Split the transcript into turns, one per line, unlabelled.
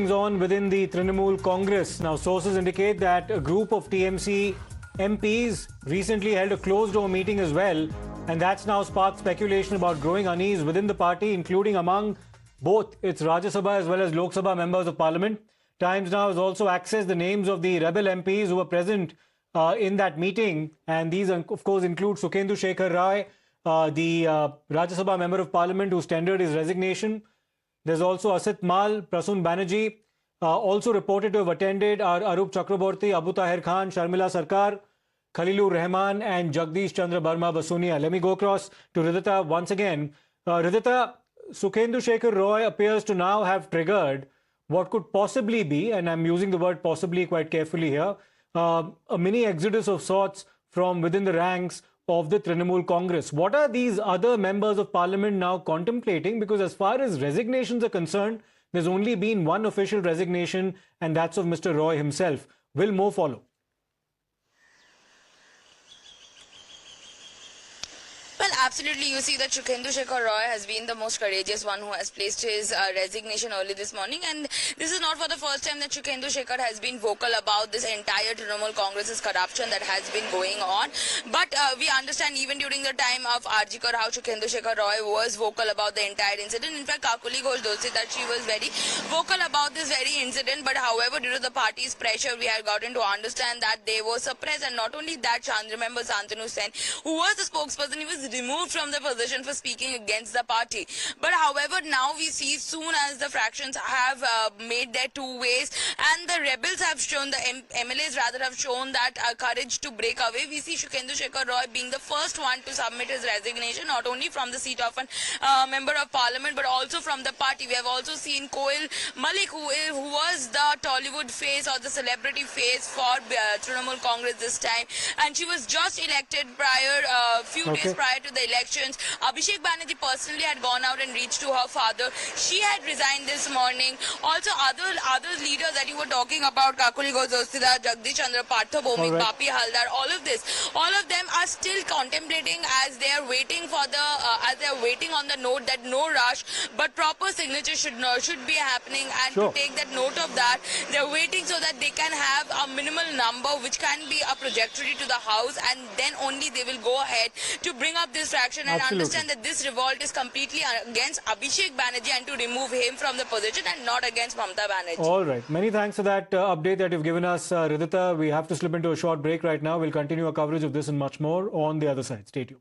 goings on within the Trinamool Congress. Now, sources indicate that a group of TMC MPs recently held a closed-door meeting as well, and that's now sparked speculation about growing unease within the party, including among both its Rajya Sabha as well as Lok Sabha members of parliament. Times Now has also accessed the names of the rebel MPs who were present in that meeting, and these, of course, include Sukhendu Shekhar Roy, the Rajya Sabha member of parliament who's tendered his resignation. There's also Asit Mal, Prasun Banerjee, also reported to have attended are Arup Chakraborty, Abu Tahir Khan, Sharmila Sarkar, Khalilur Rahman and Jagdish Chandra Barma Basunia. Let me go across to Ridhita once again. Ridhita, Sukhendu Shekhar Roy appears to now have triggered what could possibly be, and I'm using the word possibly quite carefully here, a mini exodus of sorts from within the ranks of the Trinamool Congress. What are these other members of parliament now contemplating? Because as far as resignations are concerned, there's only been one official resignation, and that's of Mr. Roy himself. Will more follow?
Well, absolutely. You see that Sukhendu Shekhar Roy has been the most courageous one who has placed his resignation early this morning. And this is not for the first time that Sukhendu Shekhar has been vocal about this entire Trinamool Congress's corruption that has been going on. But we understand even during the time of RG Kar how Sukhendu Shekhar Roy was vocal about the entire incident. In fact, Kakuli Ghosh Dulce that she was very vocal about this very incident. But however, due to the party's pressure, we have gotten to understand that they were suppressed. And not only that, remember Shantanu Sen, who was the spokesperson, he was removed from the position for speaking against the party. But however, now we see soon as the fractions have made their two ways and the rebels have shown, the MLAs rather have shown that courage to break away, we see Sukhendu Shekhar Roy being the first one to submit his resignation, not only from the seat of a member of parliament but also from the party. We have also seen Koil Malik, who was the Tollywood face or the celebrity face for Trinamool Congress this time, and she was just elected prior, few days prior to the elections. Abhishek Banerjee personally had gone out and reached to her father. She had resigned this morning. Also other leaders that you were talking about, Kakuli Ghosh Dulce, Jagdish Chandra, Partha Bhomik, Bapi Haldar, all of them are still contemplating as they are waiting for the as they are waiting on the note that no rush but proper signature should be happening, and to take that note of that, they are waiting so that they can have a minimal number which can be a trajectory to the house, and then only they will go ahead to bring up this fraction and understand that this revolt is completely against Abhishek Banerjee and to remove him from the position and not against Mamata Banerjee.
All right. Many thanks for that update that you've given us, Ridhita. We have to slip into a short break right now. We'll continue our coverage of this and much more on the other side. Stay tuned.